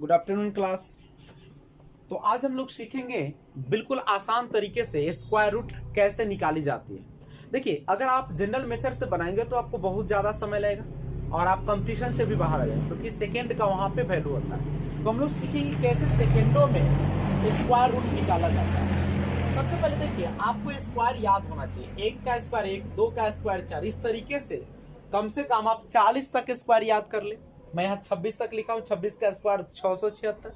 Good afternoon class. तो आज हम लोग सीखेंगे बिल्कुल आसान तरीके से स्क्वायर रूट कैसे निकाली जाती है। देखिए, अगर आप जनरल मेथड से बनाएंगे तो आपको बहुत ज़्यादा समय लगेगा और आप कंपटीशन से भी बाहर आ जाएंगे क्योंकि सेकेंड का वहाँ पे वैल्यू होता है। तो हम लोग सीखेंगे कैसे सेकेंडों में स्क्वायर रूट निकाला जाता है। सबसे पहले देखिए, आपको स्क्वायर याद होना चाहिए। 1 का स्क्वायर 1, 2 का स्क्वायर 4। इस तरीके से कम आप 40 तक स्क्वायर याद कर ले। मैं यहाँ 26 तक लिखा हूँ। 26 का स्क्वायर 676।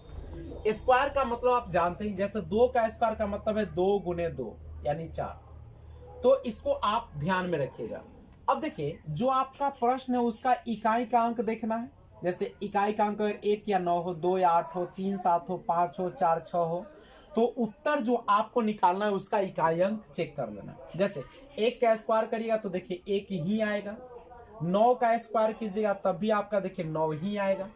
स्क्वायर का मतलब आप जानते हैं, जैसे 2 का स्क्वायर का मतलब है 2 गुने 2 यानी 4। तो इसको आप ध्यान में रखिएगा। अब देखिए, जो आपका प्रश्न है उसका इकाई का अंक देखना है। जैसे इकाई का अंक अगर 1 या 9 हो, 2 या 8 हो, 3 7 हो, 5 हो, 4 6 हो, तो उत्तर जो आपको निकालना है उसका इकाई अंक चेक कर लेना। जैसे 1 का स्क्वायर करिएगा तो देखिए 1 ही आएगा। 9 का स्क्वायर कीजिएगा तब भी आपका देखिए 9 ही आएगा।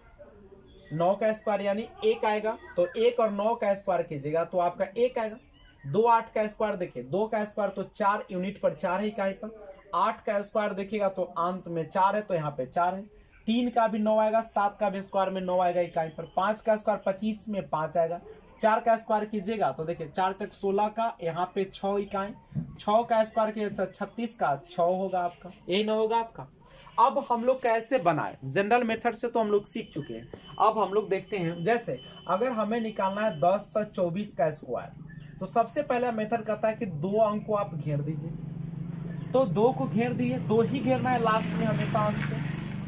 9 का स्क्वायर यानी 1 आएगा, तो 1 और 9 का स्क्वायर कीजिएगा तो आपका 1 आएगा। 2 8 का स्क्वायर देखिए, 2 का स्क्वायर तो 4 यूनिट पर 4 है इकाई पर। 8 का स्क्वायर देखिएगा तो अंत में 4 है तो यहाँ पे 4 है। 3 का भी 9 आएगा, 7 का भी स्क्वायर में 9 आएगा इकाई पर। 5 का स्क्वायर 25 में 5 आएगा। 4 का स्क्वायर कीजिएगा तो देखिए 4 चक 16 का, यहाँ पे 6 इकाई। 6 का स्क्वायर कीजिए तो 36 का 6 होगा आपका, यही ना होगा आपका। अब हम लोग कैसे बनाए, जनरल मेथड से तो हम लोग सीख चुके हैं। अब हम लोग देखते हैं, जैसे अगर हमें निकालना है 10 और 24 का स्क्वायर, तो सबसे पहला मेथड कहता है कि 2 अंक को आप घेर दीजिए। तो 2 को घेर दिए, 2 ही घेरना है लास्ट में हमेशा अंक से।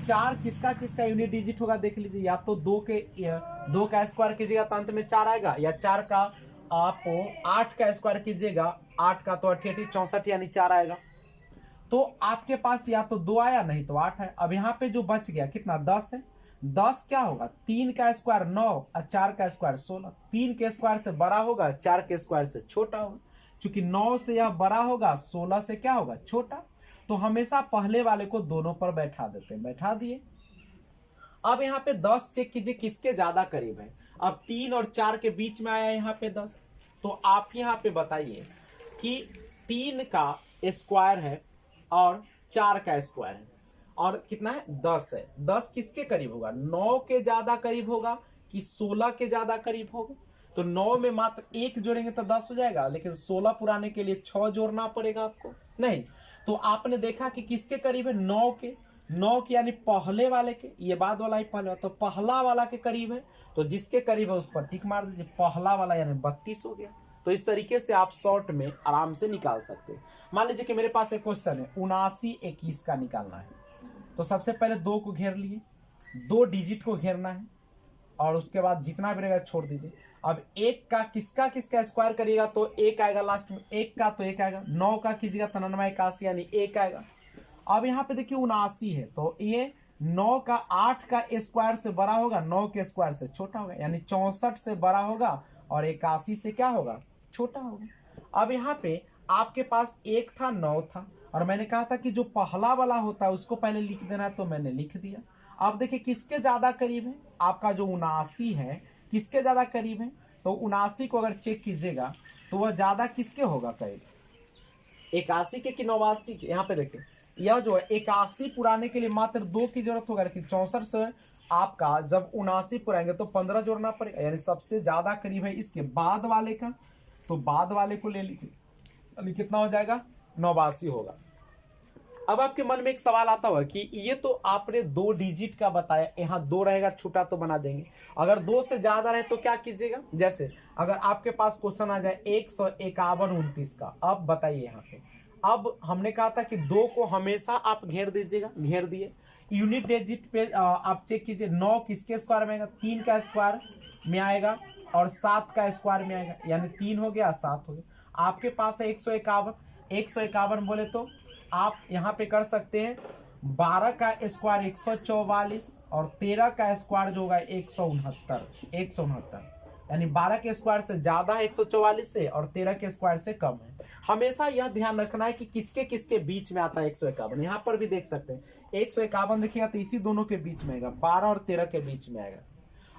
4 किसका किसका यूनिट डिजिट होगा देख लीजिए। या तो 2 का स्क्वायर कीजिएगा तो अंत में 4 आएगा, या 4 का आप 8 का स्क्वायर कीजिएगा, 8 का तो 88 64 यानी 4 आएगा। तो आपके पास या तो 2 आया, नहीं तो 8 है। अब यहाँ पे जो बच गया कितना, 10 है। 10 क्या होगा, 3 का स्क्वायर 9 और 4 का स्क्वायर 16। 3 के स्क्वायर से बड़ा होगा, 4 के स्क्वायर से छोटा होगा। चूंकि 9 से यह बड़ा होगा, 16 से क्या होगा, छोटा। तो हमेशा पहले वाले को दोनों पर बैठा देते हैं, बैठा दिए। अब यहाँ पे 10 चेक कीजिए किसके ज्यादा करीब है। अब 3 और 4 के बीच में आया यहाँ पे 10। तो आप यहाँ पे बताइए कि 3 का स्क्वायर है और 4 का स्क्वायर है और कितना है, 10 है। 10 किसके करीब होगा, 9 के ज्यादा करीब होगा कि 16 के ज्यादा करीब होगा। तो 9 में मात्र 1 जोड़ेंगे तो 10 हो जाएगा, लेकिन 16 पुराने के लिए 6 जोड़ना पड़ेगा आपको, नहीं। तो आपने देखा कि किसके करीब है, 9 के। 9 के यानी पहले वाले के, ये बाद वाला ही पहले वाला, तो पहला वाला के करीब है। तो जिसके करीब है उस पर टिक मार दीजिए। पहला वाला यानी 32 हो गया। तो इस तरीके से आप शॉर्ट में आराम से निकाल सकते हैं। मान लीजिए कि मेरे पास एक क्वेश्चन है, 79 21 का निकालना है। तो सबसे पहले 2 को घेर लिए, 2 डिजिट को घेरना है और उसके बाद जितना भी रहेगा छोड़ दीजिए। अब 1 का किसका किसका स्क्वायर करिएगा तो 1 आएगा लास्ट में, 1 का तो 1 आएगा। 9 का कीजिएगा तो 99 81 यानी 1 आएगा। अब यहाँ पे देखिए 79 है, तो ये 9 का 8 का स्क्वायर से बड़ा होगा, 9 के स्क्वायर से छोटा होगा, यानी 64 से बड़ा होगा और 81 से क्या होगा, छोटा होगा। अब यहाँ पे आपके पास 1 था, 9 था, और मैंने कहा था कि जो पहला वाला होता है उसको पहले लिख देना है, तो मैंने लिख दिया। अब देखिए किसके ज्यादा करीब है, आपका जो 79 है किसके ज्यादा करीब है। तो 79 को अगर चेक कीजिएगा तो वह ज्यादा किसके होगा करीब, 81 के कि 89 के। यहाँ पे देखिए, यह जो है 81 पुराने के लिए मात्र 2 की जरूरत होगा, लेकिन 64 से आपका जब 79 पुराएंगे तो 15 जोड़ना पड़ेगा, यानी सबसे ज्यादा करीब है इसके बाद वाले का। तो बाद वाले को ले लीजिए, यानी कितना हो जाएगा, 89 होगा। अब आपके मन में एक सवाल आता होगा कि ये तो आपने 2 डिजिट का बताया, यहाँ 2 रहेगा छोटा तो बना देंगे, अगर 2 से ज्यादा रहे तो क्या कीजिएगा। जैसे अगर आपके पास क्वेश्चन आ जाए 151 29 का, अब बताइए यहाँ पे। अब हमने कहा था कि 2 को हमेशा आप घेर दीजिएगा, घेर दिए। यूनिट डिजिट पे आप चेक कीजिए, 9 किसके स्क्वायर में आएगा, 3 का स्क्वायर में आएगा और 7 का स्क्वायर में आएगा, यानी 3 हो गया 7 हो गया। आपके पास है 151। 151 बोले तो आप यहाँ पे कर सकते हैं 12 का स्क्वायर 144 और 13 का स्क्वायर जो होगा 169, यानी 12 के स्क्वायर से ज्यादा है 144 से और 13 के स्क्वायर से कम है। हमेशा यह ध्यान रखना है कि किसके किसके बीच में आता है 151। यहाँ पर भी देख सकते हैं 151 देखिएगा तो इसी दोनों के बीच में आएगा, 12 और 13 के बीच में आएगा।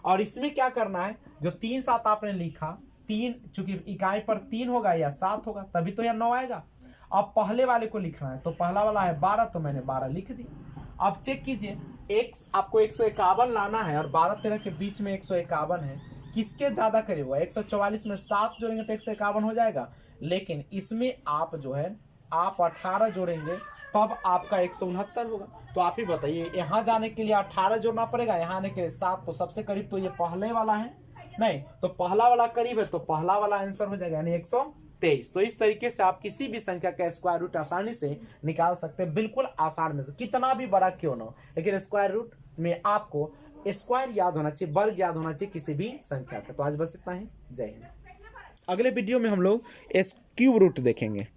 और इसमें क्या करना है, जो 3 7 आपने लिखा, 3 चूंकि इकाई पर 3 होगा या 7 होगा तभी तो यह 9 आएगा। अब पहले वाले को लिखना है, तो पहला वाला है 12, तो मैंने 12 लिख दी। अब चेक कीजिए x आपको 151 लाना है और 12 13 के बीच में 151 है, किसके ज्यादा करीब हुआ? 144 में 7 जोड़ेंगे तो 151 हो जाएगा, लेकिन इसमें आप जो है आप 18 जोड़ेंगे तब आपका 169 होगा। तो आप ही बताइए, यहाँ जाने के लिए 18 जोड़ना पड़ेगा, यहाँ आने के लिए 7, तो सबसे करीब तो ये पहले वाला है, नहीं तो पहला वाला करीब है, तो पहला वाला आंसर हो जाएगा, यानी 123। तो इस तरीके से आप किसी भी संख्या का स्क्वायर रूट आसानी से निकाल सकते हैं, बिल्कुल आसान में, कितना भी बड़ा क्यों ना हो, लेकिन स्क्वायर रूट में आपको स्क्वायर याद होना चाहिए, वर्ग याद होना चाहिए किसी भी संख्या का। तो आज बस इतना ही, जय हिंद। अगले वीडियो में हम लोग क्यूब रूट देखेंगे।